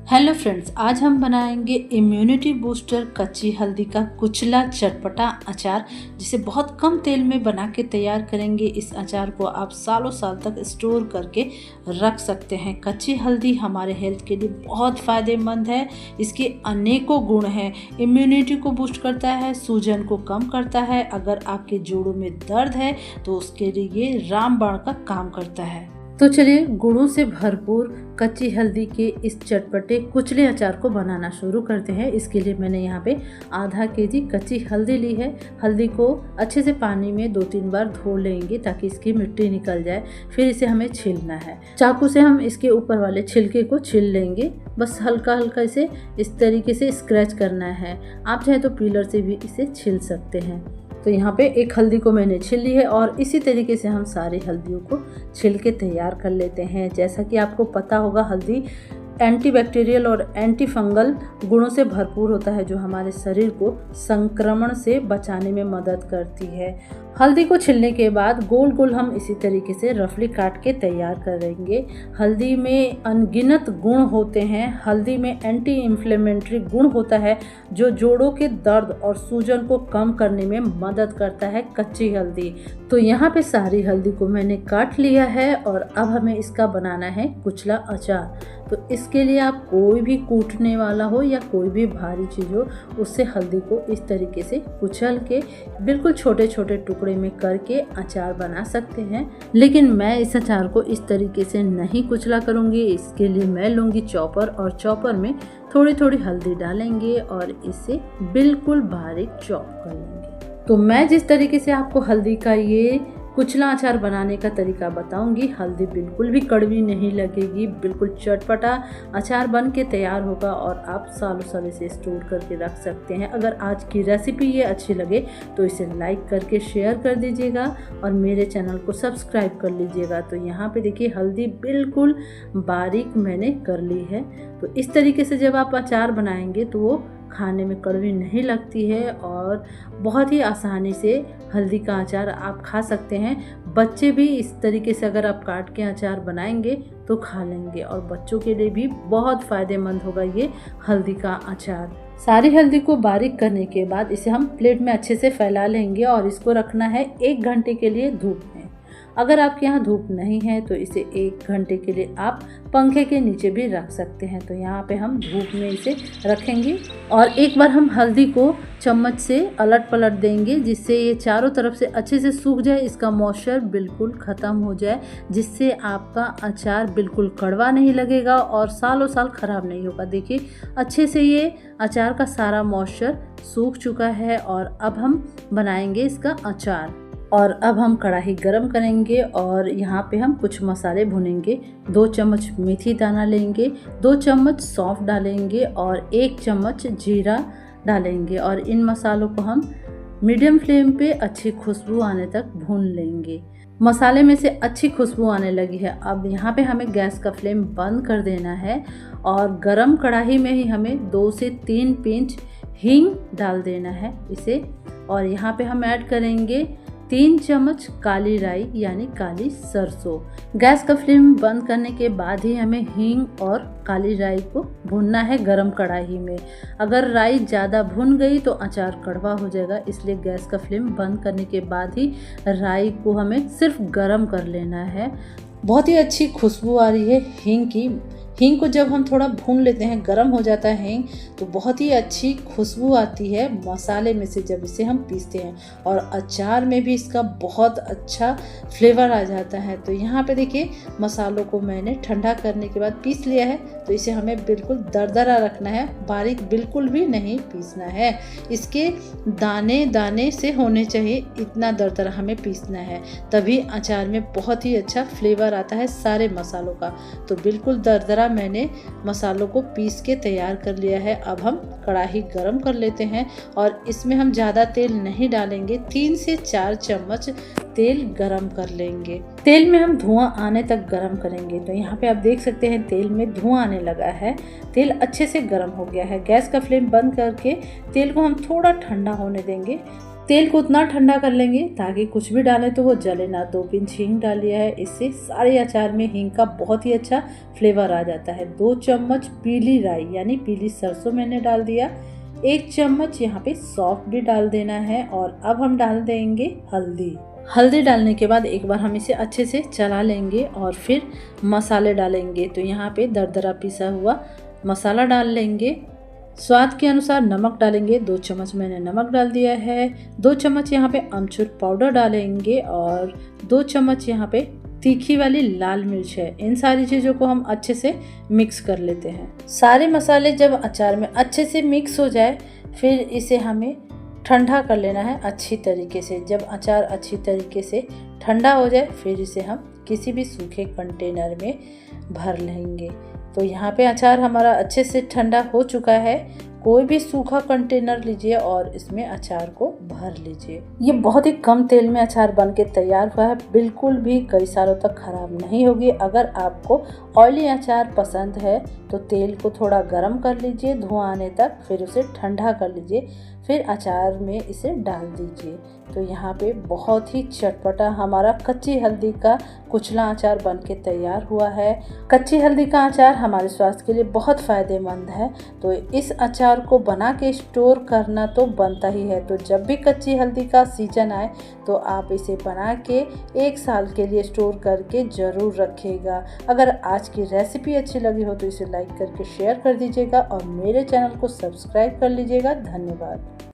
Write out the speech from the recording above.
Hello friends, आज हम बनाएंगे इम्यूनिटी बूस्टर कच्ची हल्दी का कुचला चटपटा अचार, जिसे बहुत कम तेल में बना के तैयार करेंगे। इस अचार को आप सालों साल तक स्टोर करके रख सकते हैं। कच्ची हल्दी हमारे हेल्थ के लिए बहुत फ़ायदेमंद है। इसके अनेकों गुण हैं। इम्यूनिटी को बूस्ट करता है, सूजन को कम करता है, अगर आपके जोड़ों में दर्द है तो उसके लिए ये रामबाण का काम करता है। तो चलिए गुणों से भरपूर कच्ची हल्दी के इस चटपटे कुचले अचार को बनाना शुरू करते हैं। इसके लिए मैंने यहाँ पे आधा केजी कच्ची हल्दी ली है। हल्दी को अच्छे से पानी में 2-3 बार धो लेंगे ताकि इसकी मिट्टी निकल जाए। फिर इसे हमें छीलना है। चाकू से हम इसके ऊपर वाले छिलके को छील लेंगे। बस हल्का हल्का इसे इस तरीके से स्क्रैच करना है। आप चाहे तो पीलर से भी इसे छील सकते हैं। तो यहाँ पे एक हल्दी को मैंने छील ली है और इसी तरीके से हम सारी हल्दियों को छील के तैयार कर लेते हैं। जैसा कि आपको पता होगा, हल्दी एंटीबैक्टीरियल और एंटी फंगल गुणों से भरपूर होता है, जो हमारे शरीर को संक्रमण से बचाने में मदद करती है। हल्दी को छीलने के बाद गोल गोल हम इसी तरीके से रफली काट के तैयार करेंगे। हल्दी में अनगिनत गुण होते हैं। हल्दी में एंटी इन्फ्लेमेटरी गुण होता है, जो जोड़ों के दर्द और सूजन को कम करने में मदद करता है कच्ची हल्दी। तो यहाँ पे सारी हल्दी को मैंने काट लिया है और अब हमें इसका बनाना है कुचला अचार। तो इसके लिए आप कोई भी कूटने वाला हो या कोई भी भारी चीज़ हो, उससे हल्दी को इस तरीके से कुचल के बिल्कुल छोटे छोटे टुकड़े में करके अचार बना सकते हैं। लेकिन मैं इस अचार को इस तरीके से नहीं कुचला करूँगी। इसके लिए मैं लूँगी चॉपर, और चॉपर में थोड़ी थोड़ी हल्दी डालेंगे और इसे बिल्कुल बारीक चॉप कर लेंगे। तो मैं जिस तरीके से आपको हल्दी का ये कुचला अचार बनाने का तरीका बताऊंगी, हल्दी बिल्कुल भी कड़वी नहीं लगेगी। बिल्कुल चटपटा अचार बन के तैयार होगा और आप सालों साल इसे स्टोर करके रख सकते हैं। अगर आज की रेसिपी ये अच्छी लगे तो इसे लाइक करके शेयर कर दीजिएगा और मेरे चैनल को सब्सक्राइब कर लीजिएगा। तो यहाँ पे देखिए हल्दी बिल्कुल बारीक मैंने कर ली है। तो इस तरीके से जब आप अचार बनाएंगे तो वो खाने में कड़वी नहीं लगती है और बहुत ही आसानी से हल्दी का अचार आप खा सकते हैं। बच्चे भी इस तरीके से अगर आप काट के अचार बनाएंगे तो खा लेंगे और बच्चों के लिए भी बहुत फ़ायदेमंद होगा ये हल्दी का अचार। सारी हल्दी को बारीक करने के बाद इसे हम प्लेट में अच्छे से फैला लेंगे और इसको रखना है 1 घंटे के लिए धूप में। अगर आपके यहाँ धूप नहीं है तो इसे 1 घंटे के लिए आप पंखे के नीचे भी रख सकते हैं। तो यहाँ पे हम धूप में इसे रखेंगे और एक बार हम हल्दी को चम्मच से अलट पलट देंगे, जिससे ये चारों तरफ से अच्छे से सूख जाए, इसका मॉइस्चर बिल्कुल ख़त्म हो जाए, जिससे आपका अचार बिल्कुल कड़वा नहीं लगेगा और सालों साल ख़राब नहीं होगा। देखिए अच्छे से ये अचार का सारा मॉइस्चर सूख चुका है और अब हम बनाएंगे इसका अचार। और अब हम कढ़ाई गरम करेंगे और यहाँ पे हम कुछ मसाले भुनेंगे। 2 चम्मच मेथी दाना लेंगे, 2 चम्मच सौंफ डालेंगे और 1 चम्मच जीरा डालेंगे और इन मसालों को हम मीडियम फ्लेम पे अच्छी खुशबू आने तक भून लेंगे। मसाले में से अच्छी खुशबू आने लगी है। अब यहाँ पे हमें गैस का फ्लेम बंद कर देना है और गरम कढ़ाई में ही हमें 2 से 3 पिंच हींग डाल देना है इसे। और यहाँ पे हम ऐड करेंगे 3 चम्मच काली राई यानी काली सरसों। गैस का फ्लेम बंद करने के बाद ही हमें हींग और काली राई को भूनना है गरम कढ़ाई में। अगर राई ज़्यादा भुन गई तो अचार कड़वा हो जाएगा, इसलिए गैस का फ्लेम बंद करने के बाद ही राई को हमें सिर्फ गरम कर लेना है। बहुत ही अच्छी खुशबू आ रही है हींग की। हींग को जब हम थोड़ा भून लेते हैं, गरम हो जाता है हींग, तो बहुत ही अच्छी खुशबू आती है मसाले में से जब इसे हम पीसते हैं और अचार में भी इसका बहुत अच्छा फ्लेवर आ जाता है। तो यहाँ पे देखिए मसालों को मैंने ठंडा करने के बाद पीस लिया है। तो इसे हमें बिल्कुल दरदरा रखना है, बारीक बिल्कुल भी नहीं पीसना है। इसके दाने दाने से होने चाहिए, इतना दरदरा हमें पीसना है, तभी अचार में बहुत ही अच्छा फ्लेवर आता है सारे मसालों का। तो बिल्कुल दरदरा मैंने मसालों को पीस के तैयार कर लिया है। अब हम कढ़ाई गरम कर लेते हैं और इसमें हम ज़्यादा तेल नहीं डालेंगे, 3 से 4 चम्मच तेल गरम कर लेंगे। तेल में हम धुआं आने तक गरम करेंगे। तो यहाँ पे आप देख सकते हैं तेल में धुआं आने लगा है, तेल अच्छे से गरम हो गया है। गैस का फ्लेम बंद करके तेल को हम थोड़ा ठंडा होने देंगे। तेल को उतना ठंडा कर लेंगे ताकि कुछ भी डालें तो वो जले ना। 2 पिंच हींग डाल लिया है, इससे सारे अचार में हींग का बहुत ही अच्छा फ्लेवर आ जाता है। 2 चम्मच पीली राई यानी पीली सरसों मैंने डाल दिया। 1 चम्मच यहाँ पे सौंफ भी डाल देना है। और अब हम डाल देंगे हल्दी। हल्दी डालने के बाद एक बार हम इसे अच्छे से चला लेंगे और फिर मसाले डालेंगे। तो यहाँ पे दरदरा पिसा हुआ मसाला डाल लेंगे। स्वाद के अनुसार नमक डालेंगे, 2 चम्मच मैंने नमक डाल दिया है। 2 चम्मच यहाँ पे अमचूर पाउडर डालेंगे और 2 चम्मच यहाँ पे तीखी वाली लाल मिर्च है। इन सारी चीज़ों को हम अच्छे से मिक्स कर लेते हैं। सारे मसाले जब अचार में अच्छे से मिक्स हो जाए फिर इसे हमें ठंडा कर लेना है अच्छी तरीके से। जब अचार अच्छी तरीके से ठंडा हो जाए फिर इसे हम किसी भी सूखे कंटेनर में भर लेंगे। तो यहाँ पे अचार हमारा अच्छे से ठंडा हो चुका है। कोई भी सूखा कंटेनर लीजिए और इसमें अचार को भर लीजिए। ये बहुत ही कम तेल में अचार बन के तैयार हुआ है, बिल्कुल भी कई सालों तक खराब नहीं होगी। अगर आपको ऑयली अचार पसंद है तो तेल को थोड़ा गर्म कर लीजिए धुआं आने तक, फिर उसे ठंडा कर लीजिए, फिर अचार में इसे डाल दीजिए। तो यहाँ पे बहुत ही चटपटा हमारा कच्ची हल्दी का कुचला अचार बन के तैयार हुआ है। कच्ची हल्दी का अचार हमारे स्वास्थ्य के लिए बहुत फ़ायदेमंद है। तो इस अचार को बना के स्टोर करना तो बनता ही है। तो जब भी कच्ची हल्दी का सीजन आए तो आप इसे बना के 1 साल के लिए स्टोर करके ज़रूर रखिएगा। अगर आज की रेसिपी अच्छी लगी हो तो इसे लाइक करके शेयर कर दीजिएगा और मेरे चैनल को सब्सक्राइब कर लीजिएगा। धन्यवाद।